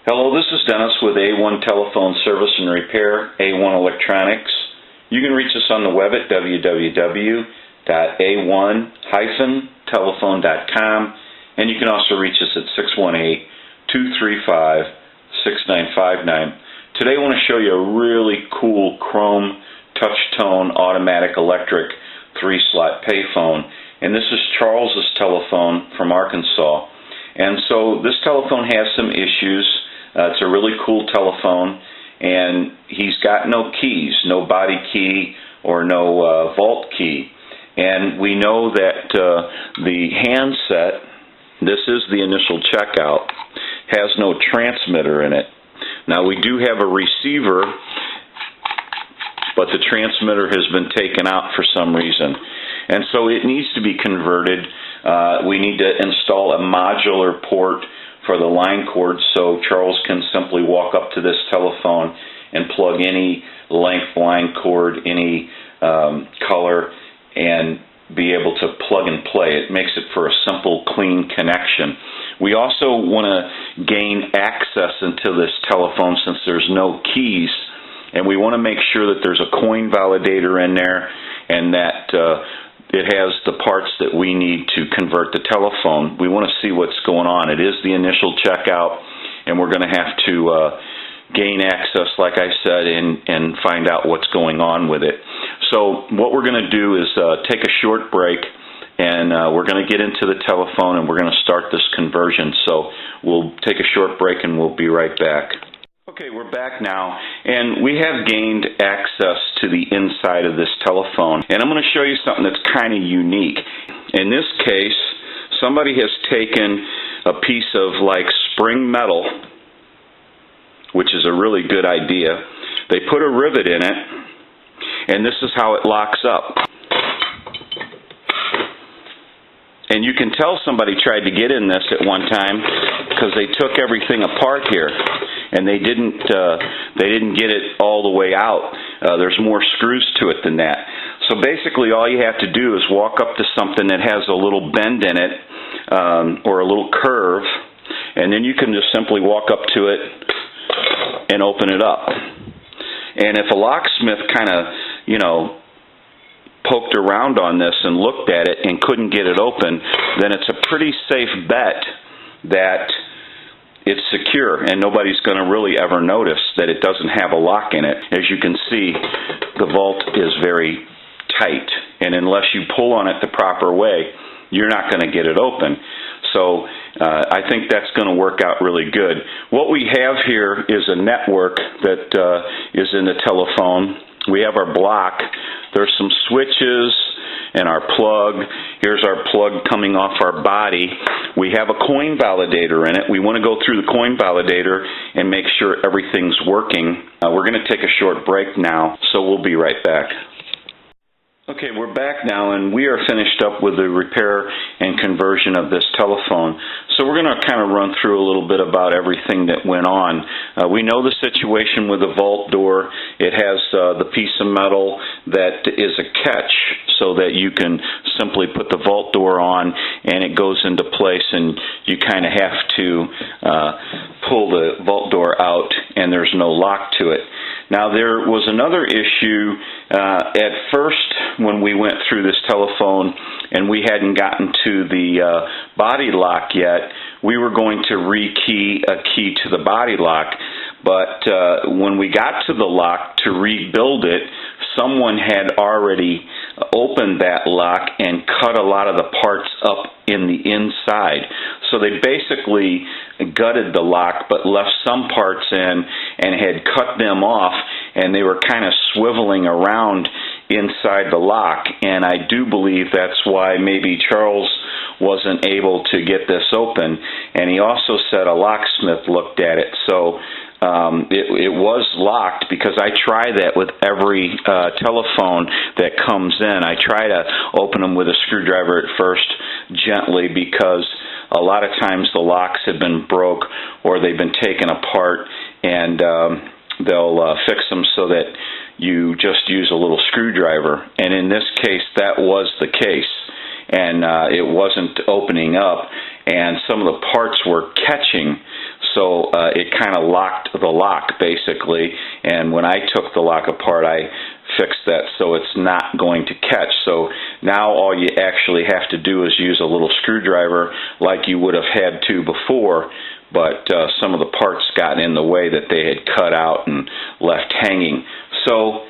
Hello, this is Dennis with A1 Telephone Service and Repair, A1 Electronics. You can reach us on the web at www.a1-telephone.com, and you can also reach us at 618-235-6959. Today I want to show you a really cool chrome touch-tone automatic electric 3-slot payphone. And this is Charles's telephone from Arkansas. And so this telephone has some issues. It's a really cool telephone, and he's got no keys, no body key or no vault key. And we know that the handset, this is the initial checkout, has no transmitter in it. Now we do have a receiver, but the transmitter has been taken out for some reason. And so it needs to be converted. We need to install a modular port for the line cord so Charles can simply walk up to this telephone and plug any length line cord, any color, and be able to plug and play. It makes it for a simple, clean connection. We also want to gain access into this telephone since there's no keys, and we want to make sure that there's a coin validator in there and that it has the parts that we need to convert the telephone. We want to see what's going on. It is the initial checkout, and we're going to have to gain access, like I said, and find out what's going on with it. So what we're going to do is take a short break, and we're going to get into the telephone, and we're going to start this conversion. So we'll take a short break, and we'll be right back. Okay, we're back now, and we have gained access to the inside of this telephone, and I'm going to show you something that's kind of unique. In this case, somebody has taken a piece of like spring metal, which is a really good idea. They put a rivet in it, and this is how it locks up. And you can tell somebody tried to get in this at one time because they took everything apart here, and they didn't get it all the way out. There's more screws to it than that. So basically all you have to do is walk up to something that has a little bend in it or a little curve, and then you can just simply walk up to it and open it up. And if a locksmith kind of, poked around on this and looked at it and couldn't get it open, then it's a pretty safe bet that it's secure and nobody's going to really ever notice that it doesn't have a lock in it. As you can see, the vault is very tight, and unless you pull on it the proper way, you're not going to get it open. So I think that's going to work out really good. What we have here is a network that is in the telephone. We have our block. There's some switches and our plug. Here's our plug coming off our body. We have a coin validator in it. We want to go through the coin validator and make sure everything's working. We're going to take a short break now, so we'll be right back. Okay, we're back now, and we are finished up with the repair and conversion of this telephone. So we're going to kind of run through a little bit about everything that went on. We know the situation with the vault door. It has the piece of metal that is a catch so that you can simply put the vault door on and it goes into place, and you kind of have to pull the vault door out and there's no lock to it. Now there was another issue at first when we went through this telephone and we hadn't gotten to the body lock yet. We were going to rekey a key to the body lock, but when we got to the lock to rebuild it, someone had already opened that lock and cut a lot of the parts up in the inside. So they basically gutted the lock but left some parts in and had cut them off, and they were kind of swiveling around inside the lock. And I do believe that's why maybe Charles wasn't able to get this open. And he also said a locksmith looked at it. So it was locked, because I try that with every telephone that comes in. I try to open them with a screwdriver at first, gently, because a lot of times the locks have been broke or they've been taken apart, and they'll fix them so that you just use a little screwdriver. And in this case, that was the case, and it wasn't opening up, and some of the parts were catching. so it kind of locked the lock basically, and when I took the lock apart I fixed that so it's not going to catch. So now all you actually have to do is use a little screwdriver like you would have had to before, but some of the parts got in the way that they had cut out and left hanging. So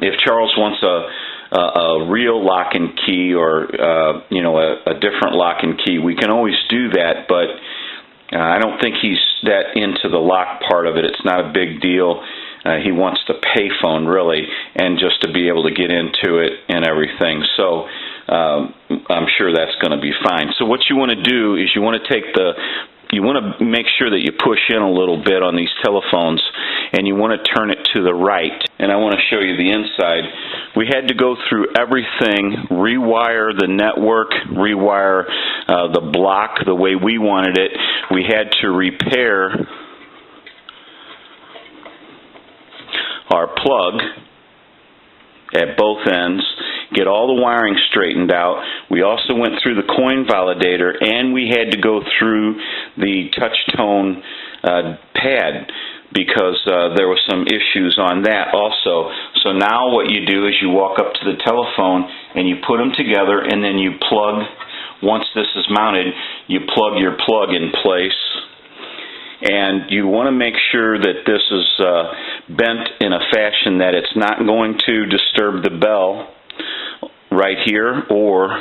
if Charles wants a real lock and key, or a different lock and key, we can always do that, but I don't think he's that into the lock part of it. It's not a big deal. He wants the payphone really, and just to be able to get into it and everything. So I'm sure that's going to be fine. So what you want to do is you want to make sure that you push in a little bit on these telephones, and you want to turn it to the right. And I want to show you the inside. We had to go through everything, rewire the network, rewire the block the way we wanted it. We had to repair our plug at both ends, get all the wiring straightened out. We also went through the coin validator, and we had to go through the touch tone pad because there were some issues on that also. So now what you do is you walk up to the telephone and you put them together, and then you plug, once this is mounted, you plug your plug in place. And you want to make sure that this is bent in a fashion that it's not going to disturb the bell right here or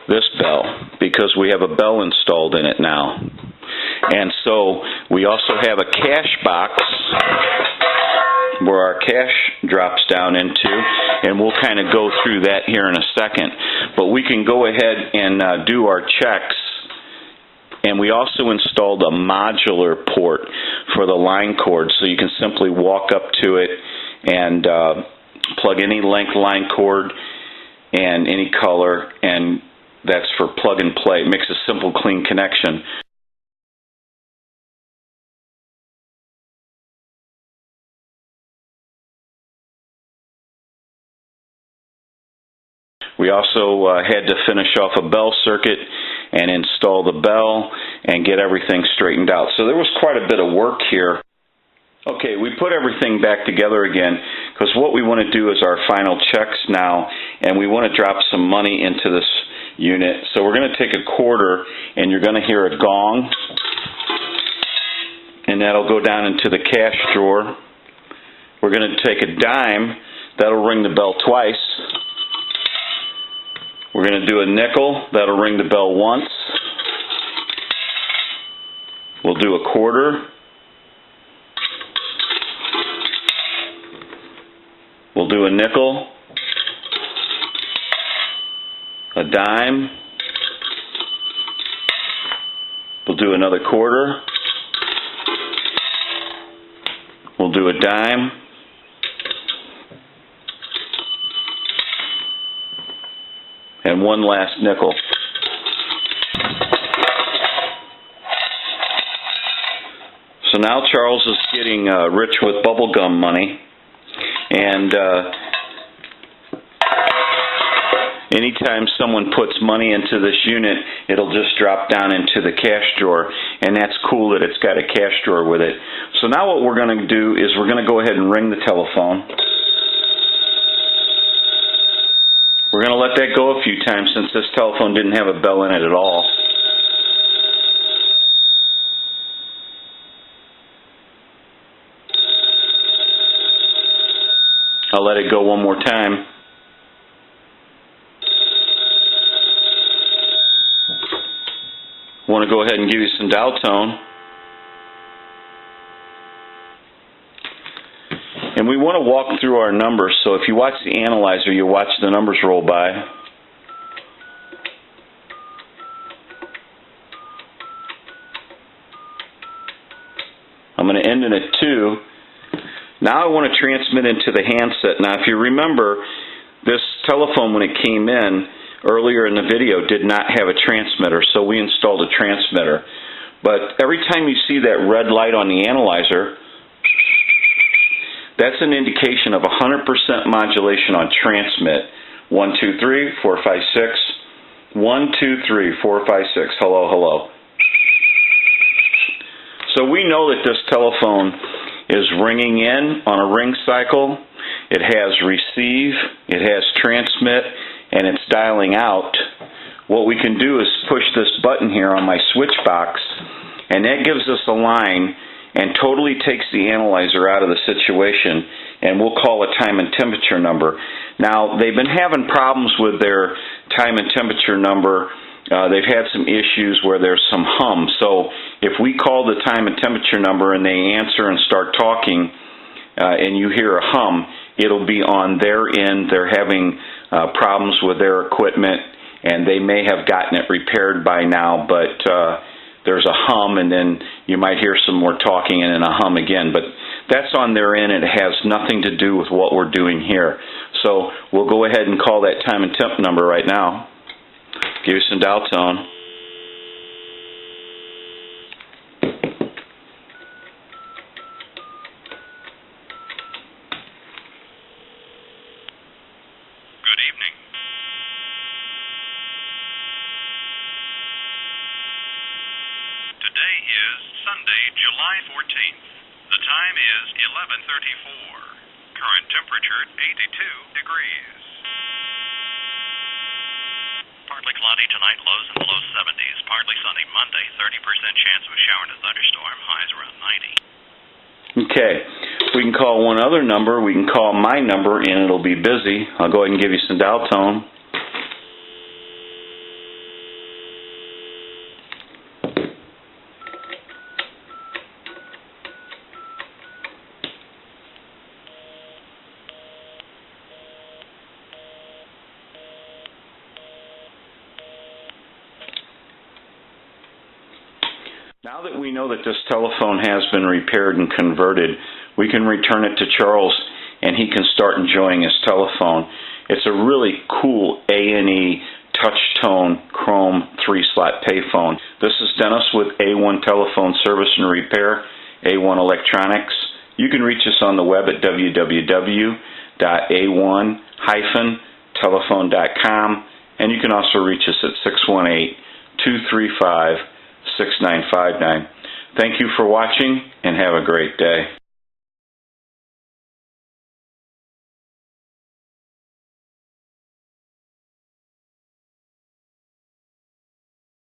this bell, because we have a bell installed in it now. And so we also have a cash box where our cash drops down into, and we'll kind of go through that here in a second. But we can go ahead and do our checks. And we also installed a modular port for the line cord, so you can simply walk up to it and plug any length line cord and any color, and that's for plug and play. It makes a simple, clean connection. We also had to finish off a bell circuit and install the bell and get everything straightened out. So there was quite a bit of work here. Okay, we put everything back together again because what we want to do is our final checks now, and we want to drop some money into this unit. So we're going to take a quarter, and you're going to hear a gong, and that'll go down into the cash drawer. We're going to take a dime. That'll ring the bell twice. We're going to do a nickel. That'll ring the bell once. We'll do a quarter. We'll do a nickel, a dime. We'll do another quarter. We'll do a dime. And one last nickel. So now Charles is getting rich with bubblegum money, and anytime someone puts money into this unit, it'll just drop down into the cash drawer, and that's cool that it's got a cash drawer with it. So now what we're going to do is we're going to go ahead and ring the telephone. We're going to let that go a few times since this telephone didn't have a bell in it at all. I'll let it go one more time. I want to go ahead and give you some dial tone. And we want to walk through our numbers, so if you watch the analyzer, you'll watch the numbers roll by. I'm going to end in a 2. Now I want to transmit into the handset. Now if you remember, this telephone when it came in earlier in the video did not have a transmitter, so we installed a transmitter. But every time you see that red light on the analyzer, that's an indication of 100% modulation on transmit. 1, 2, 3, 4, 5, 6. 1, 2, 3, 4, 5, 6. Hello, hello. So we know that this telephone is ringing in on a ring cycle. It has receive, it has transmit, and it's dialing out. What we can do is push this button here on my switch box, and that gives us a line and totally takes the analyzer out of the situation, and we'll call a time and temperature number. Now, they've been having problems with their time and temperature number. They've had some issues where there's some hum. So if we call the time and temperature number and they answer and start talking, and you hear a hum, it'll be on their end. They're having problems with their equipment, and they may have gotten it repaired by now, but there's a hum, and then you might hear some more talking and then a hum again. But that's on their end, and it has nothing to do with what we're doing here. So we'll go ahead and call that time and temp number right now. Give you some dial tone. Good evening. Today is Sunday, July 14th. The time is 11:34. Current temperature 82 degrees. Partly cloudy tonight, lows in the low 70s. Partly sunny Monday, 30% chance of a shower and a thunderstorm, highs around 90. Okay, we can call one other number. We can call my number, and it'll be busy. I'll go ahead and give you some dial tone. Now that we know that this telephone has been repaired and converted, we can return it to Charles and he can start enjoying his telephone. It's a really cool A&E touch-tone chrome 3-slot payphone. This is Dennis with A1 Telephone Service and Repair, A1 Electronics. You can reach us on the web at www.a1-telephone.com, and you can also reach us at 618-235-6959. Thank you for watching, and have a great day.